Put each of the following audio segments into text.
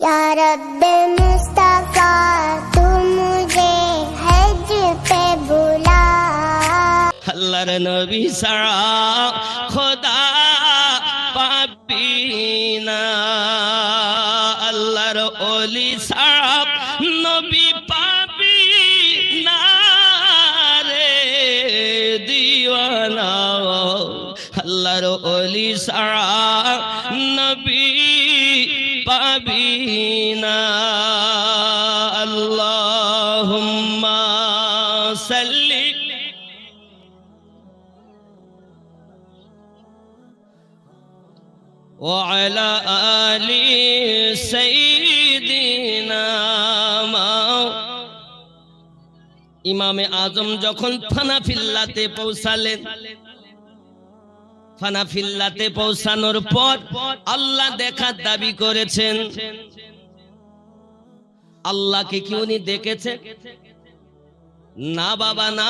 या रब्ब मुस्तफा तू मुझे हज पे बुला। अल्लाहर नबी सारा खुदा पाबी ना, अल्लाहर ओली सारा नबी पाबी ना रे दीवाना। अल्लाहर ओली सारा नबी पाबी ना। अल्लाहुम्मा सल्ली ওয়ালা আলি সাইয়্যিদিনা। ইমামে আজম যখন ফানাফিল্লাতে পৌঁছালেন, ফানাফিল্লাতে পৌঁছানোর পর আল্লাহ দেখার দাবি করেছেন। আল্লাহকে কি উনি দেখেছে? না বাবা না,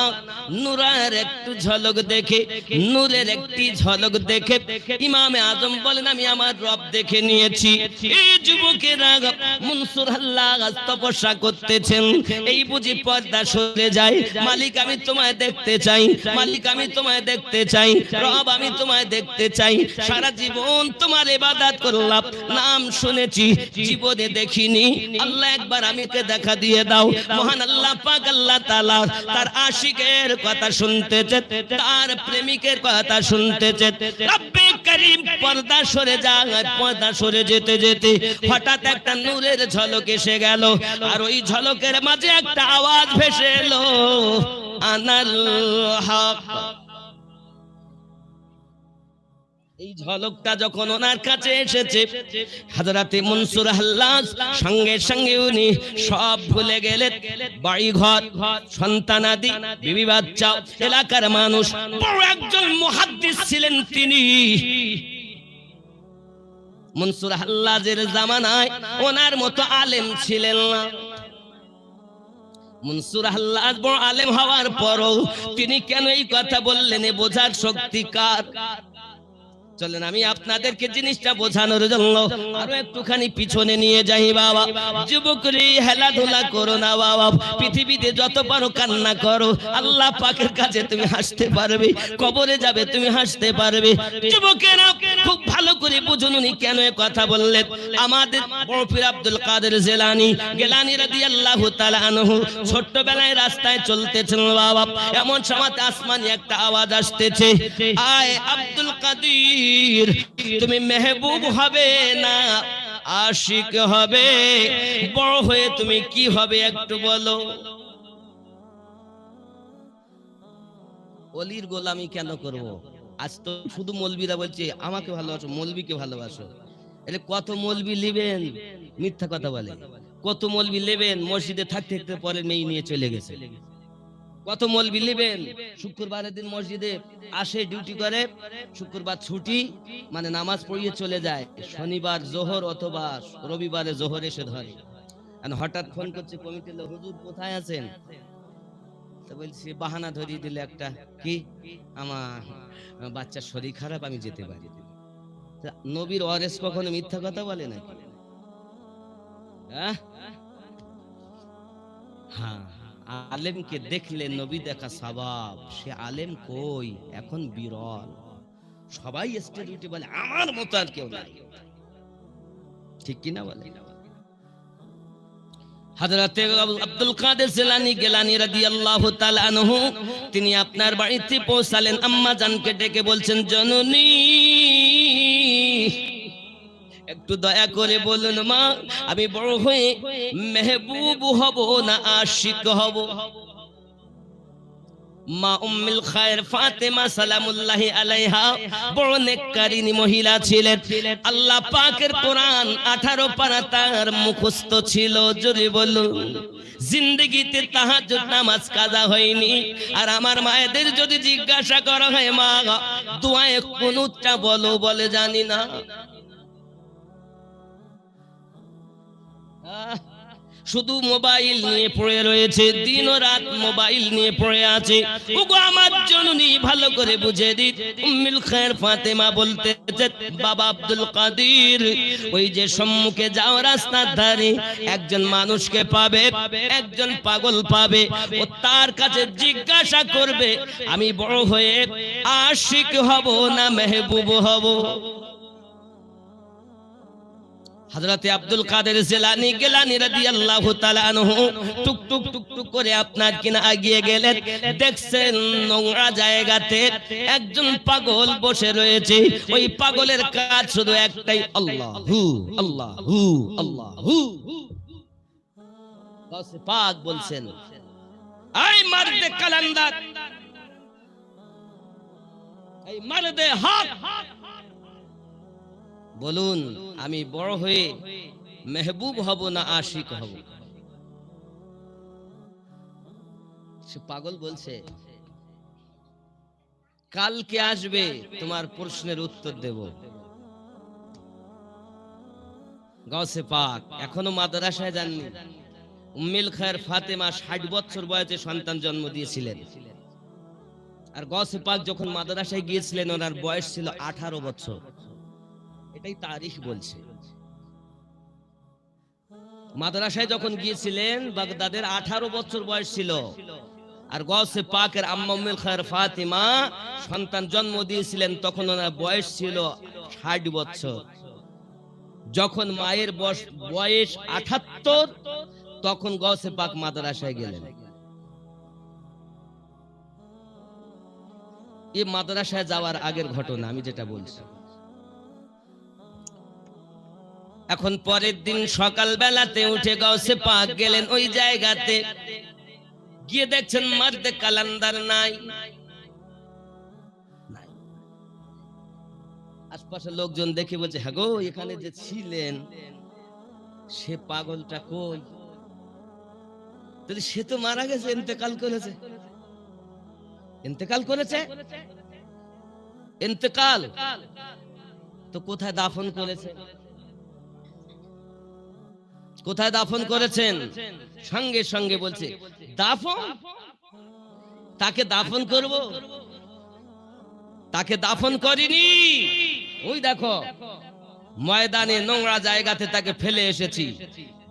নূরের একটু ঝলক দেখে, নূরের একটি ঝলক দেখে ইমামে আজম বলেন আমি আমার রব দেখে নিয়েছি। এই যুবকেরা মনসুর আল্লাহ তপস্যা করতেছেন, এই বুঝি পর্দা সরে যায়। মালিক আমি তোমায় দেখতে চাই, মালিক আমি তোমায় দেখতে চাই, রব আমি তোমায় দেখতে চাই। সারা জীবন তোমার ইবাদত করলাম, নাম শুনেছি, জীবনে দেখিনি। আল্লাহ একবার আমাকে দেখা দিয়ে দাও। মহান আল্লাহ পাক আল্লাহ তাআলা তার আশিকের কথা শুনতেছে, তার প্রেমিকের কথা শুনতেছে। রব্বে করিম পর্দা সরে যায়, পর্দা সরে যেতে যেতে হঠাৎ একটা নূরের ঝলক এসে গেল, আর ওই ঝলকের মাঝে একটা আওয়াজ ভেসে এলো, আনাল হক। এই ঝলকটা যখন ওনার কাছে এসেছে, হযরতে মনসুর আল্লাহ সঙ্গে সঙ্গে উনি সব ভুলে গেলেন। বাড়ি ঘর, সন্তানাদি, বিবি বাচ্চা, এলাকার মানুষ। বড় একজন মুহাদ্দিস ছিলেন তিনি। মনসুর আল্লাহের জামানায় ওনার মতো আলেম ছিলেন না। মনসুর আল্লাহ বড় আলেম হওয়ার পরও তিনি কেন এই কথা বললেন, এ বোঝার শক্তি কার? চলেন আমি আপনাদেরকে জিনিসটা বোঝানোর জন্য আরো একটুখানি পিছনে নিয়ে যাই। বাবা যুবকরি হেলাধুলা করো না বাবা, পৃথিবীতে যত পারো কান্না করো, আল্লাহ পাকের কাছে তুমি হাসতে পারবে, কবরে যাবে তুমি হাসতে পারবে। যুবকেরা খুব ভালো করে বুঝুন উনি কেন এই কথা বললেন। আমাদের বড় পীর আব্দুল কাদের জিলানী গিলানী রাদিয়াল্লাহু তাআলা আনহু ছোট্টবেলায় রাস্তায় চলতেছেন বাবা, এমন সময় আসমানি একটা আওয়াজ আসতেছে, আয় আব্দুল কাদের, তুমি মেহবুব হবে না আশিক হবে, বড় হয়ে তুমি কি হবে একটু বলো। ওলির গোলামি কেন করব? আজ তো শুধু মৌলবীরা বলছে আমাকে ভালোবাসো, মৌলবীকে ভালোবাসো। এলে কত মৌলবী নেবেন, মিথ্যা কথা বলে। কত মৌলবী নেবেন, মসজিদে থাকতে থাকতে পরে মেয়ে নিয়ে চলে গেছে। কত মৌলবী নেবেন, শুক্রবারের দিন মসজিদে আসে, ডিউটি করে, শুক্রবার ছুটি মানে নামাজ পড়িয়ে চলে যায়, শনিবার জোহর অথবা রবিবারে জোহর এসে ধরে। আর হঠাৎ ফোন করছে কমিটির লোক, হুজুর কোথায় আছেন? তো বলছি বাহানা ধরিয়ে দিলে একটা, কি আমার বাচ্চার শরীর খারাপ, আমি যেতে পারি। নবীর ওয়ারিস কখনো মিথ্যা কথা বলে নাকি? হ্যাঁ, আলেমকে দেখলে নবী দেখা সওয়াব, সে আলেম কই এখন বিরল। সবাই স্টেজ উঠে বলে আমার মতো আর কেউ নাই, ঠিক কি না বলে? হযরতে আব্দুল কাদের জিলানী গিলানী রাদিয়াল্লাহু তাআলা আনহু তিনি আপনার বাড়িতে পৌঁছালেন, আম্মা জানকে ডেকে বলছেন, জননী একটু দয়া করে বলুন মা, আমি বড় হয়ে মেহবুব হব না আশিক হব? মা উম্মুল খায়র ফাতেমা সালামুল্লাহি আলাইহা বড় নেককারিনী মহিলা ছিলেন। আল্লাহ পাকের কোরআন 18 পারা তার মুখস্থ ছিল। জোরে বলুন, জিন্দেগিতে তাহাজ্জুদ নামাজ কাজা হয়নি। আর আমার মায়েদের যদি জিজ্ঞাসা করা হয় মা দুআয়ে কুনুতটা বলো, বলে জানি না। শুধু মোবাইল নিয়ে পড়ে রয়েছে, দিন ও রাত মোবাইল নিয়ে পড়ে আছে। ওগো আমার জননী ভালো করে বুঝে দিন। উম্মুল খায়ের ফাতেমা বলতেছে, বাবা আব্দুল কাদের, ওই যে সম্মুখে যাও রাস্তার ধারে একজন মানুষকে পাবে, একজন পাগল পাবে, ও তার কাছে জিজ্ঞাসা করবে আমি বড় হয়ে আশিক হব না মেহবুব হব। হযরতে আব্দুল কাদের জিলানী গিলানী রাদিয়াল্লাহু তাআলা আনহু টুক টুক টুক টুক করে আপনার কিনা এগিয়ে গেলেন। দেখছেন নোংরা জায়গাতে একজন পাগল বসে রয়েছে। ওই পাগলের কাজ শুধু একটাই, আল্লাহু আল্লাহু আল্লাহু। গাউসে পাক বলছেন, এই মারদে কালান্দার, এই মারদে হক, বলুন আমি বড় হয়ে মেহবুব হব না আশিক হব? সে পাগল বলছে, কালকে আসবে তোমার প্রশ্নের উত্তর দেব। গাউসে পাক এখনো মাদ্রাসায় যাননি। উম্মুল খায়ের ফাতেমা 60 বছর বয়সে সন্তান জন্ম দিয়েছিলেন। আর গাউসে পাক যখন মাদ্রাসায় গিয়েছিলেন ওনার বয়স ছিল 18 বছর। এটাই তারিখ বলছে। মাদ্রাসায় যখন গিয়েছিলেন বাগদাদের 18 বছর বয়স ছিল। আর গাউসে পাকের আম্মা উম্মুল খায়ের ফাতেমা সন্তান জন্ম দিয়েছিলেন তখন ওনার বয়স ছিল 60 বছর। যখন মায়ের বয়স 78 তখন গাউসে পাক মাদ্রাসায় গেলেন। এই মাদ্রাসায় যাওয়ার আগের ঘটনা আমি যেটা বলছি। এখন পরের দিন সকাল বেলাতে উঠে গাউসে পাক গেলেন ওই জায়গাতে, গিয়ে দেখছেন মারদে কালান্দার নাই। আশপাশের লোকজন দেখে বলছে, হ্যাঁ গো এখানে যে ছিলেন সে পাগলটা কই? সে তো মারা গেছে, ইন্তেকাল করেছে। ইন্তেকাল করেছে? ইন্তেকাল তো কোথায় দাফন করেছে? কোথায় দাফন করেছেন? সঙ্গে সঙ্গে বলছে দাফন, তাকে দাফন করব? তাকে দাফন করিনি। ওই দেখো ময়দানে নোংরা জায়গাতে তাকে ফেলে এসেছি,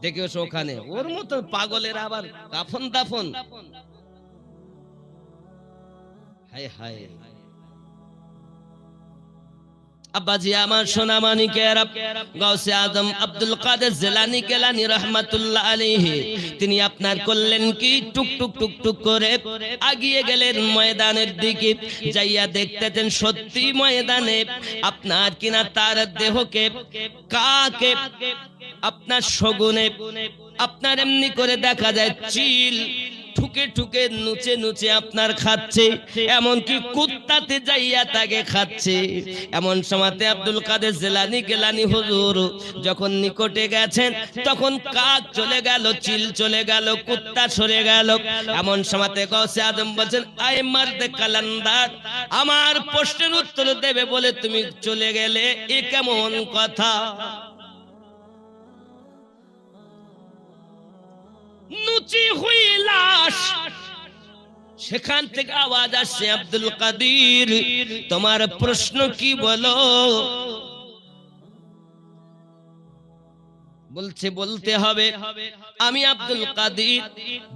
দেখে এসো ওখানে। ওর মতো পাগলের আবার দাফন দাফন, হায় হায়। আব্বাজি আমার সোনা মানিকেরা, গাউসে আজম আব্দুল কাদের জিলানী গিলানী রাহমাতুল্লাহ আলাইহি তিনি আপনার করলেন কি, টুক টুক টুক টুক করে আগিয়ে গেলেন ময়দানের দিকে। যাইয়া দেখতেছেন সত্যি ময়দানে আপনার কিনা তার দেহকে কাকে আপনার শগুনে আপনার এমনি করে দেখা যায় চিল ঠুকে ঠুকে নুচে নুচে আপনার খাচ্ছে, এমনকি কুত্তাতে যাইয়া তাকে খাচ্ছে। এমন সময়তে আব্দুল কাদের জিলানী গিলানী হুজুর যখন নিকটে গেছেন তখন কাক চলে গেল, চিল চলে গেল, কুত্তা সরে গেল। এমন সময়তে গাউসে আজম বলছেন, আয় মারদে কালান্দার, আমার প্রশ্নের উত্তর দেবে বলে তুমি চলে গেলে, এ কেমন কথা? নুচি হুই লাশ, সেখান থেকে আওয়াজ আসছে, আব্দুল কাদের তোমার প্রশ্ন কি বলো? বলছে বলতে হবে, আমি আব্দুল কাদের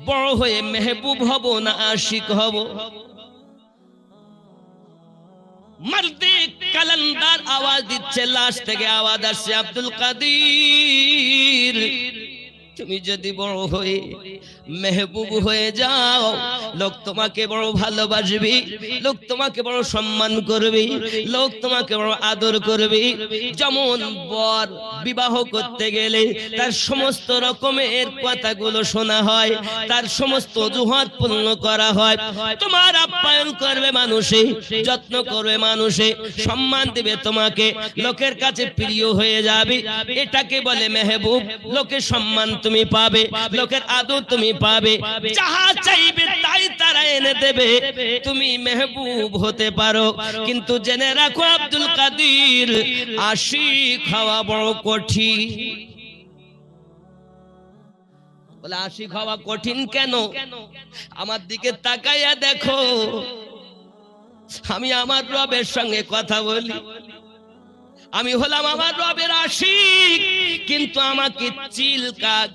বড় হয়ে মেহবুব হব না আশিক হব? মারদে কালান্দার আওয়াজ দিচ্ছে, লাশ থেকে আওয়াজ আসছে, আব্দুল কাদের তুমি যদি বড় হয়ে মেহবুব হয়ে যাও, লোক তোমাকে বড় ভালোবাসবে, লোক তোমাকে বড় সম্মান করবে, লোক তোমাকে বড় আদর করবে। যেমন বর বিবাহ করতে গেলে তার সমস্ত রকমের কথাগুলো শোনা হয়, তার সমস্ত অজুহাত পূর্ণ করা হয়। তোমার আপ্যায়ন করবে মানুষে, যত্ন করবে মানুষে, সম্মান দিবে তোমাকে, লোকের কাছে প্রিয় হয়ে যাবে। এটাকে বলে মেহবুব। লোকের সম্মান তুমি পাবে, লোকের আদর তুমি পাবে, যাহা চাইবে তাই তারা এনে দেবে, তুমি মেহবুব হতে পারো। কিন্তু জেনে রাখো আব্দুল কাদের আশিক হওয়া বড় কঠিন। বলে আশিক হওয়া কঠিন কেন? আমার দিকে তাকাইয়া দেখো, আমি আমার রবের সঙ্গে কথা বলি, আমি হলাম আমার রবের আশিক, কিন্তু আমাকে চিল কাক,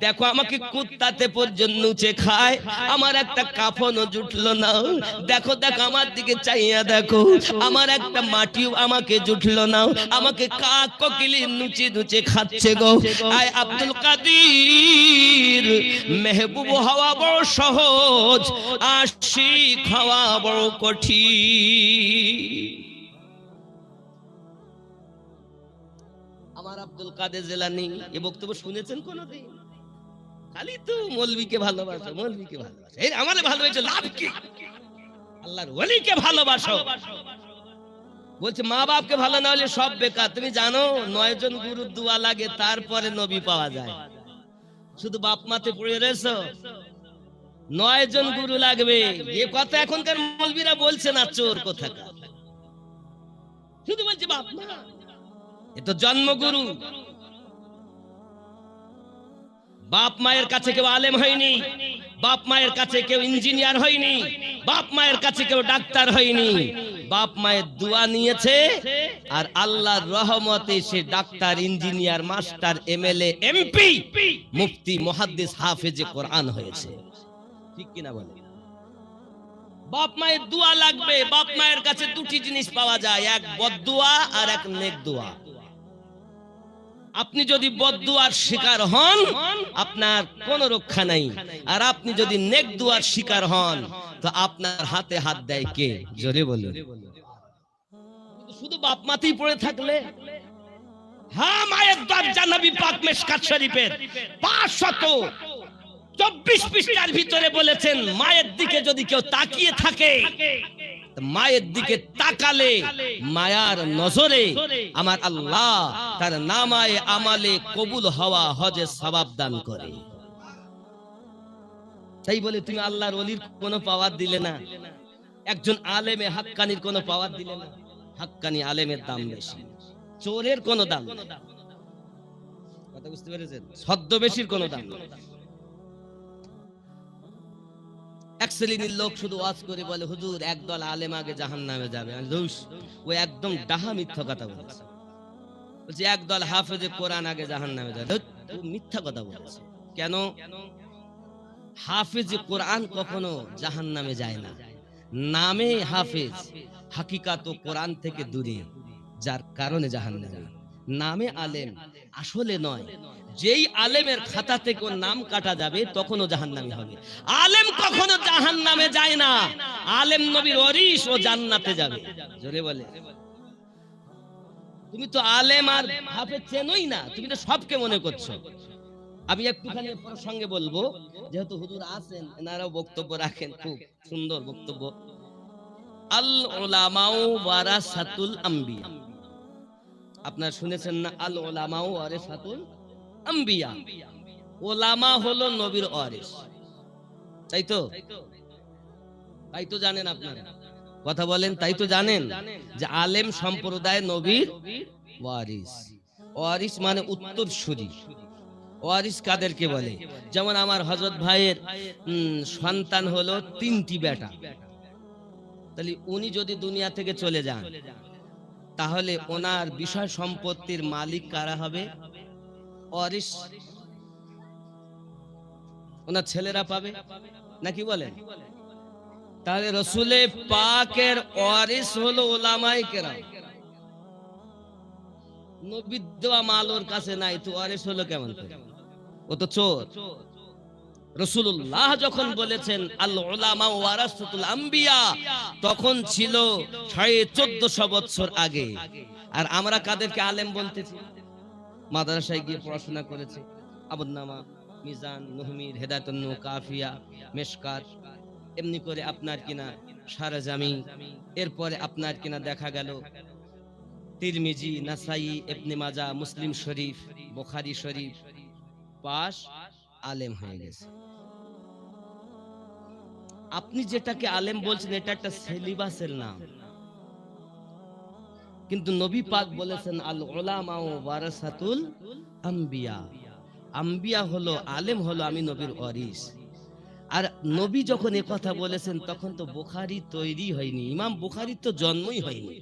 দেখো আমাকে কুত্তাতে পর্যন্ত নুচে খায়, আমার একটা কাফনও জুটলো না। দেখো দেখো আমার দিকে চাইয়া দেখো, আমার একটা মাটিও আমাকে জুটলো না, আমাকে কাক কোকিলি নুচে নুচে খাচ্ছে গো। আয় আব্দুল কাদির, মেহবুব হওয়া বড় সহজ, আশিক হওয়া বড় কঠিন। আমার আব্দুল কাদের জিলানী এ বক্তব্য শুনেছেন কোনদিন? খালি তো মৌলভীকে ভালোবাসো, মৌলভীকে ভালোবাসো, এই আমারে ভালোবেসে লাভ কি? আল্লাহর ওলিকে ভালোবাসো। বলছে মা বাপকে ভালো না হলে সব বেকার। তুমি জানো 9 জন গুরুর দোয়া লাগে, তারপরে নবী পাওয়া যায়। শুধু বাপ মাতে পড়ে রয়েছো, 9 জন গুরু লাগবে। এ কথা এখনকার মৌলভীরা বলছে না, চোর কোথাকার। শুধু বলছে বাপ মা, এ তো জন্মগুরু। বাপ মায়ের কাছে কেউ আলেম হয়নি, বাপ মায়ের কাছে কেউ ইঞ্জিনিয়ার হয়নি, বাপ মায়ের কাছে কেউ ডাক্তার হয়নি। বাপ মায়ের দোয়া নিয়েছে, আর আল্লাহর রহমতে সে doctor, engineer, master, MLA, MP, মুফতি, মুহাদ্দিস, হাফেজে কোরআন হয়েছে। ঠিক কিনা বলে? বাপ মায়ের দোয়া লাগবে। বাপ মায়ের কাছে দুটি জিনিস পাওয়া যায়, এক বদদোয়া আর এক নেক দোয়া। আপনি যদি বদদুয়ার শিকার হন, আপনার কোনো রক্ষা নাই। আর আপনি যদি নেক দুয়ার শিকার হন, তো আপনার হাতে হাত দেয় কে? জোরে বলুন। শুধু বাপ মাতেই পড়ে থাকলে, হ্যাঁ, মায়ের দরজা নবী পাক মিশকাত শরীফের 524 পৃষ্ঠার ভিতরে বলেছেন, মায়ের দিকে যদি কেউ তাকিয়ে থাকে, মায়ের দিকে তাকালে মায়ার নজরে আমার আল্লাহ তার নামায়ে আমালে কবুল হওয়া হজে সওয়াব দান করে। তাই বলে তুমি আল্লাহর ওলির কোনো পাওয়ার দিলে না, একজন আলেমে হাক্কানির কোনো পাওয়ার দিলে না। হাক্কানি আলেমের দাম বেশি, চোরের কোনো দাম নেই। কথা বুঝতে পেরেছেন? ছদ্মবেশীর কোনো দাম নেই। এক শ্রেণীর লোক শুধু ওয়াজ করে বলে, হুজুর একদল আলেম আগে জাহান্নামে যাবে। ও একদম ডাহা মিথ্যা কথা বলেছে। বলছে একদল হাফেজে কোরআন আগে জাহান্নামে যাবে। ও মিথ্যা কথা বলেছে। কেন? হাফেজে কোরআন কখনো জাহান্নামে যায় না। নামে হাফেজ, হাকিকাত ও কোরআন থেকে দূরে, যার কারণে জাহান্নামে। নামে আলেম, আসলে নয়। যেই আলেমের খাতা থেকে ওর নাম কাটা যাবে, তখনও জাহান্নামী হবে। আলেম কখনো জাহান্নামে যায় না। আলেম নবীর ওয়ারিস, ও জান্নাতে যাবে। জোরে বলে। তুমি তো আলেম আর হাফেজ চেনোই না, তুমি তো সবকে মনে করছো। আমি একটুখানি প্রসঙ্গে বলবো, যেহেতু হুজুর আছেন, এনারাও বক্তব্য রাখেন, খুব সুন্দর বক্তব্য। আল উলামাউ ওয়ারাসাতুল আম্বিয়া, আপনারা শুনেছেন না? আল উলামাউ ওয়ারাসাতুল আম্বিয়া, ওলামা হলো নবীর ওয়ারিস। তাই তো? তাই তো জানেন আপনারা? কথা বলেন, তাই তো জানেন যে আলেম সম্প্রদায় নবীর ওয়ারিস। ওয়ারিস মানে উত্তরসূরি। ওয়ারিস কাদেরকে বলে? যেমন আমার হযরত ভাইয়ের সন্তান হলো 3টি বেটা, তাহলে উনি যদি দুনিয়া থেকে চলে যান, তাহলে ওনার বিষয় সম্পত্তির মালিক কারা হবে? ওয়ারিস ওনার ছেলেরা পাবে, নাকি বলেন? তাহলে রসুলে পাকের ওয়ারিস হলো উলামায়ে কেরাম। নবীর দেওয়া মাল ওর কাছে নাই, তো ওয়ারিস হলো কেমন করে? ও তো চোর। রাসূলুল্লাহ যখন বলেছেন আল উলামা ওয়ারাসাতুল আম্বিয়া, তখন ছিল 1450 বছর আগে। আর আমরা কাদেরকে আলেম বলতেছি? মাদ্রাসায় গিয়ে পড়াশোনা করেছে, আবুন্নামা, মিজান, নহমির, হেদায়েতুন নূর, কাফিয়া, মিশকাত, এমনি করে আপনার কিনা সারাজামি, এরপরে আপনার কিনা দেখা গেল তিরমিজি, নাসাই, ইবনে মাজাহ, মুসলিম শরীফ, বুখারী শরীফ পাশ, আলেম হয়ে গেছে। আপনি যেটাকে আলেম বলছেন, এটা একটা সিলেবাসের নাম, কিন্তু নবী পাক বলেছেন আল উলামা ওয়ারাসাতুল আম্বিয়া, আম্বিয়া হলো, আলেম হলো, আমি নবীর ওয়ারিস। আর নবী যখন এ কথা বলেছেন তখন তো বুখারী তৈরি হয়নি, ইমাম বুখারীর তো জন্মই হয়নি।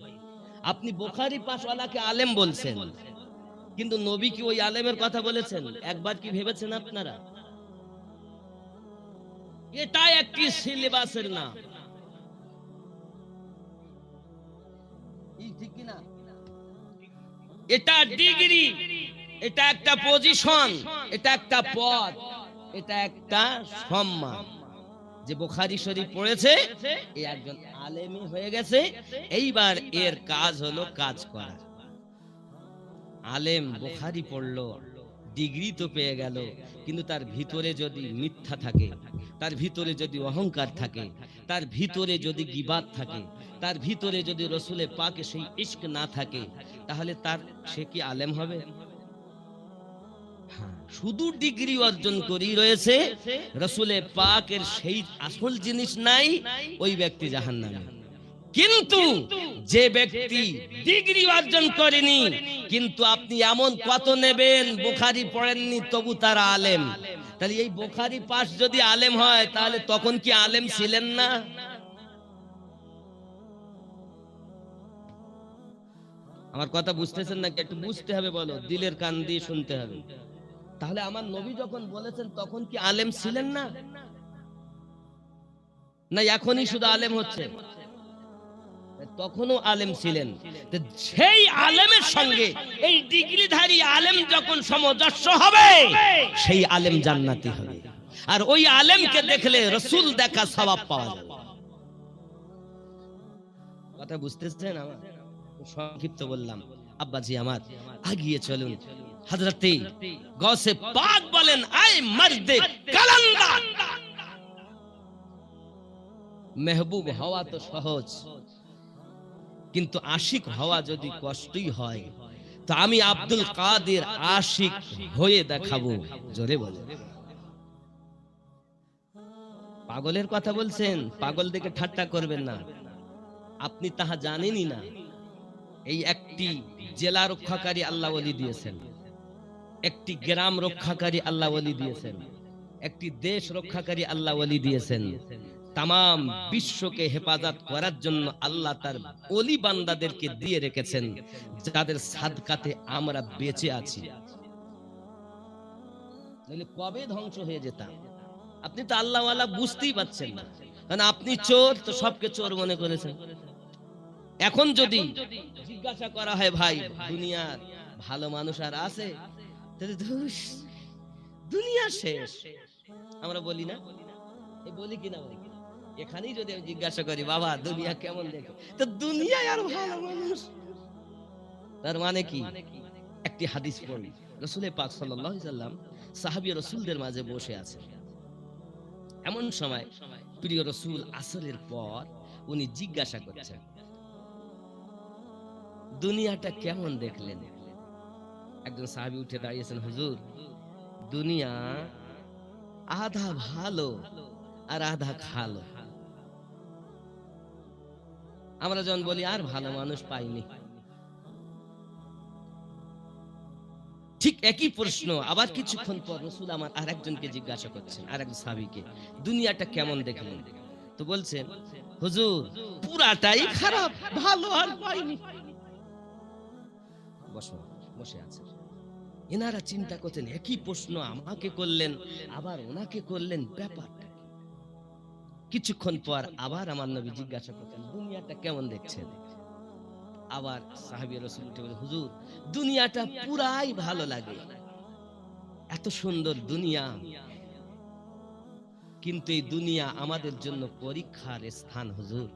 আপনি বুখারী পাশওয়ালাকে আলেম বলছেন, কিন্তু নবী কি ওই আলেমের কথা বলেছেন? একবার কি ভেবেছেন আপনারা? এটা একটি সিলেবাসের নাম, ঠিক কি না? এটা ডিগ্রি, এটা একটা পজিশন, এটা একটা পদ, এটা একটা সম্মান। যে বুখারী শরীফ পড়েছে এই একজন আলেমী হয়ে গেছে, এইবার এর কাজ হলো কাজ করা। আলেম বুখারী পড়লো, ডিগ্রি তো পেয়ে গেল, কিন্তু তার ভিতরে যদি মিথ্যা থাকে, তার ভিতরে যদি অহংকার থাকে, তার ভিতরে যদি গীবাত থাকে, তার ভিতরে যদি রসুলে পাকে সেই ইশক না থাকে, তাহলে তার সে কি আলেম হবে? শুধু ডিগ্রি অর্জন করি রয়েছে, রসুলে পাকের সেই আসল জিনিস নাই, ওই ব্যক্তি জাহান্নামী। কিন্তু যে ব্যক্তি ডিগ্রি অর্জন করেনি, কিন্তু আপনি এমন কত নেবেন বুখারী পড়েননি তবু তারা আলেম, তাহলে এই বুখারী পাশ যদি আলেম হয় তাহলে তখন কি আলেম ছিলেন না? আমার কথা বুঝতেছেন নাকি? একটু বুঝতে হবে, বলো, দিলের কান দিয়ে শুনতে হবে। তাহলে আমার নবী যখন বলেছেন তখন কি আলেম ছিলেন না? না এখনই শুধু আলেম হচ্ছে? তখনও আলেম ছিলেন। সেই আলেমের সঙ্গে এই ডিগ্রিধারী আলেম যখন সামঞ্জস্য হবে, সেই আলেম জান্নাতি হবে। আর ওই আলেমকে দেখলে রাসূল দেখা সওয়াব পাওয়া যাবে। কথা বুঝতেছেন? আমার সংক্ষিপ্ত বললাম। আব্বাজি আমার, আগিয়ে চলুন। হযরতে গৌসে পাক বলেন, আয় মর্দে কালান্দার, মেহবুব হওয়া তো সহজ, কিন্তু আশিক হওয়া যদি কষ্টই হয়, তো আমি আব্দুল কাদের আশিক হয়ে দেখাবো। জোরে বলে। পাগলের কথা বলছেন, পাগল দেখে ঠাট্টা করবেন না। আপনি তাহা জানেনই না। এই একটি জেলা রক্ষাকারী আল্লাহ ওলি দিয়েছেন, একটি গ্রাম রক্ষাকারী আল্লাহ ওলি দিয়েছেন, একটি দেশ রক্ষাকারী আল্লাহ ওলি দিয়েছেন। তাম বিশ্বকে হেফাজত করার জন্য আল্লাহ তার ওলি বান্দাদেরকে দিয়ে রেখেছেন, যাদের সাদকাতে আমরা বেঁচে আছি। নইলে কবে ধ্বংস হয়ে যেতাম। আপনি তো আল্লাহওয়ালা বুঝতেই পারছেন না, কারণ আপনি চোর, তো সবকে চোর মনে করেছেন। এখন যদি জিজ্ঞাসা করা হয়, ভাই দুনিয়ার ভালো মানুষ আর আছে? দুনিয়া শেষ, আমরা বলি না? এই বলি কিনা? বলি কিনা? এখানেই যদি আমি জিজ্ঞাসা করি, বাবা দুনিয়া কেমন দেখো, তো দুনিয়ায় আর ভালো মানুষ, তার মানে কি? একটি হাদিস পড়ি, রাসূল পাক সাল্লাল্লাহু আলাইহি সাল্লাম সাহাবী রাসূলদের মাঝে বসে আছেন। এমন সময় প্রিয় রাসূল আসরের পর উনি জিজ্ঞাসা করছেন, দুনিয়াটা কেমন দেখলেন? একজন সাহাবী উঠে দাঁড়িয়েছেন, হুজুর দুনিয়া আধা ভালো আর আধা খালো। আমরা যখন বলি আর ভালো মানুষ পাইনি, ঠিক একই প্রশ্ন আবার কিছুক্ষণ পর রাসূল আমার আরেকজনকে জিজ্ঞাসা করছেন, আরেকজন সাহাবীকে, দুনিয়াটা কেমন দেখলেন? তো বলছেন, হুজুর পুরাটাই খারাপ, ভালো আর পাইনি। বসে আছে। এনারা চিন্তা করছেন, একই প্রশ্ন আমাকে করলেন, আবার ওনাকে করলেন, ব্যাপারটা কিছুক্ষণ পর আবার আমার নবী জিজ্ঞাসা করছেন, দুনিয়াটা কেমন দেখছেন? আবার সাহাবী রাসূল উঠে বলে, হুজুর দুনিয়াটা পুরাই ভালো লাগে, এত সুন্দর দুনিয়া, কিন্তু এই দুনিয়া আমাদের জন্য পরীক্ষার স্থান হুজুর,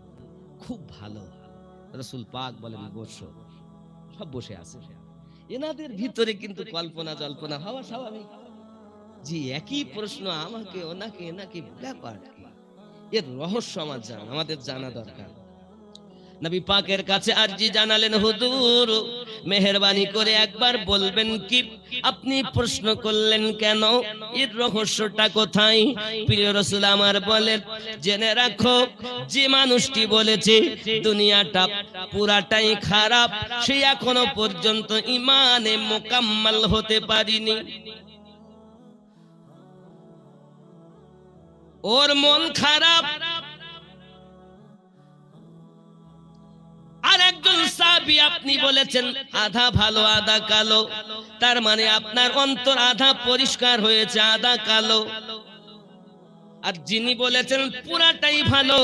খুব ভালো। রাসূল পাক বলেন, বসো। সব বসে আছে। এনাদের ভিতরে কিন্তু কল্পনা জল্পনা হওয়া স্বাভাবিক। জি, একই প্রশ্ন আমাকে, ওনাকে, এনাকে, ব্যাপার কি? এর রহস্য আমাদের জানা দরকার। নবী পাকের কাছে আরজি জানালেন, হুজুর মেহেরবানি করে একবার বলবেন কি, আপনি প্রশ্ন করলেন কেন, এর রহস্যটা কোথায়? প্রিয় রাসূল আমার বলেন, জেনে রাখো, যে মানুষটি বলেছে দুনিয়াটা পুরাটাই খারাপ, সে এখনো পর্যন্ত ঈমানে মুকাম্মাল হতে পারেনি। ওর মন খারাপ। আর একজন সাহাবী আপনি বলেছেন আধা ভালো আধা কালো, তার মানে আপনার অন্তর আধা পরিষ্কার হয়েছে আধা কালো। আর যিনি বলেছেন পুরাটাই ভালো,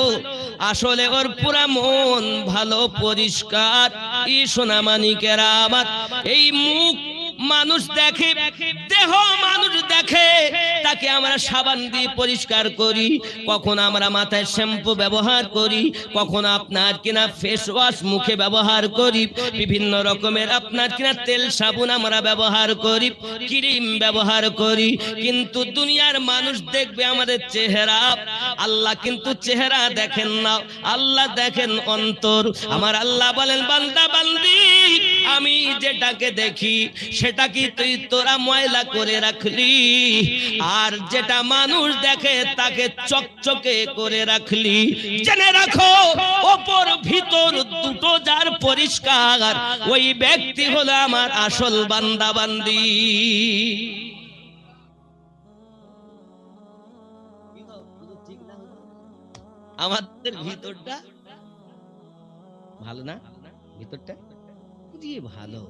আসলে ওর পুরা মন ভালো পরিষ্কার। ই সোনামানিকেরা আমার, এই মুখ মানুষ দেখে, দেহ মানুষ দেখে, তাকে আমরা সাবান দিয়ে পরিষ্কার করি, কখন আমরা মাথায় শ্যাম্পু ব্যবহার করি, কখন আপনার কিনা ফেস ওয়াশ মুখে ব্যবহার করি, বিভিন্ন রকমের আপনার কিনা তেল সাবান আমরা ব্যবহার করি, ক্রিম ব্যবহার করি, কিন্তু দুনিয়ার মানুষ দেখবে আমাদের চেহারা। আল্লাহ কিন্তু চেহারা দেখেন না, আল্লাহ দেখেন অন্তর। আমার আল্লাহ বলেন বান্দা বান্দি, আমি যেটাকে দেখি সেটা কি তুই তোরা ময়লা করে রাখলি, আর যেটা মানুষ দেখে তাকে চকচকে করে রাখলি। জেনে রাখো ওপর ভিতর দুটো যার পরিষ্কার, ওই ব্যক্তি হলো আমার আসল বান্দা বান্দি। আমাদের ভিতরটা ভালো না, ভিতরটা দিয়ে ভালো।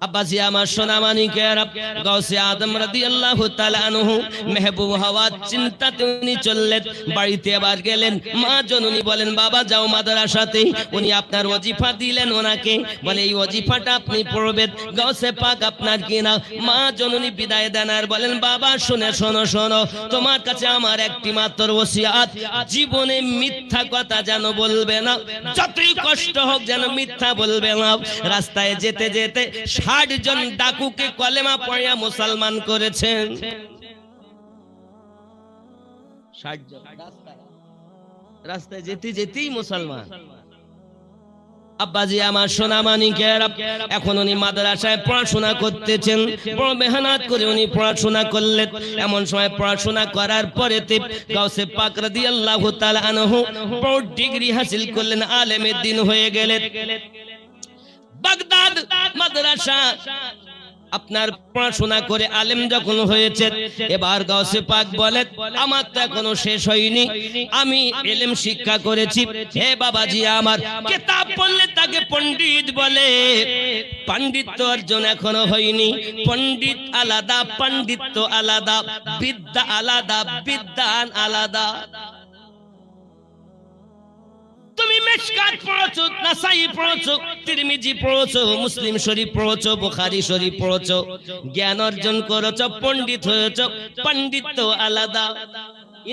আব্বাসি আমার সোনামানিকেরা, গাউসে আদম রাদিয়াল্লাহু তাআলা আনহু মেহবুব হওয়ার চিন্তাতে উনি চললেন। বাড়িতে আবার গেলেন, মা জননী বলেন বাবা যাও মাদ্রাসাতে। উনি আপনার ওজিফা দিলেন ওনাকে, বলে এই ওজিফাটা আপনি পড়বেন। গাউসে পাক আপনার কিনা মা জননী বিদায় দেন আর বলেন বাবা শুনে শোনো শোনো, তোমার কাছে আমার একটি মাত্র ওসিয়াত, জীবনে মিথ্যা কথা যেন বলবে না, যতই কষ্ট হোক যেন মিথ্যা বলবে না। রাস্তায় যেতে যেতে 60 জন ডাকুকে কলেমা পড়িয়া মুসলমান করেছেন। 60 জন রাস্তায় যেতে যেতেই মুসলমান। আব্বাজি আমার সোনামানিকেরা, এখন উনি মাদ্রাসায় পড়াশোনা করতেছেন, বড় মেহনত করে উনি পড়াশোনা করলেন। এমন সময় পড়াশোনা করার পরে গাউসে পাক রাদিয়াল্লাহু তাআলা আনহু বড় ডিগ্রি হাসিল করলেন, আলেমের দিন হয়ে গেলেন। বাগদাদ মাদ্রাসা আপনার পড়াশোনা করে আলেম যখন হয়েছে, এবার গাউসে পাক বলেন আমার তো এখনো শেষ হয়নি, আমি ইলম শিক্ষা করেছি। হে বাবাজি আমার, কিতাব পড়লে তাকে পণ্ডিত বলে, পাণ্ডিত্য অর্জন এখনো হয়নি। পণ্ডিত আলাদা, পাণ্ডিত্য আলাদা, বিদ্যা আলাদা, বিদ্যান আলাদা। তুমি মিশকাত পড়ছো, নাসাই পড়ছো, তিরমিজি পড়ছো, মুসলিম শরীফ পড়ছো, বুখারী শরীফ পড়ছো, জ্ঞান অর্জন করেছো, পণ্ডিত হয়েছো। পাণ্ডিত্য আলাদা,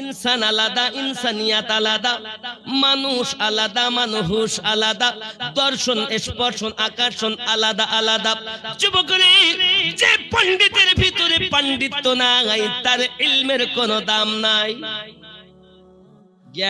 ইনসান আলাদা, ইনসানিয়াত আলাদা, মানুষ আলাদা, মানুষ আলাদা, দর্শন স্পর্শন আকর্ষণ আলাদা আলাদা। যুবকরে, যে পণ্ডিতের ভিতরে পাণ্ডিত্য নাই তার ইলমের কোনো দাম নাই।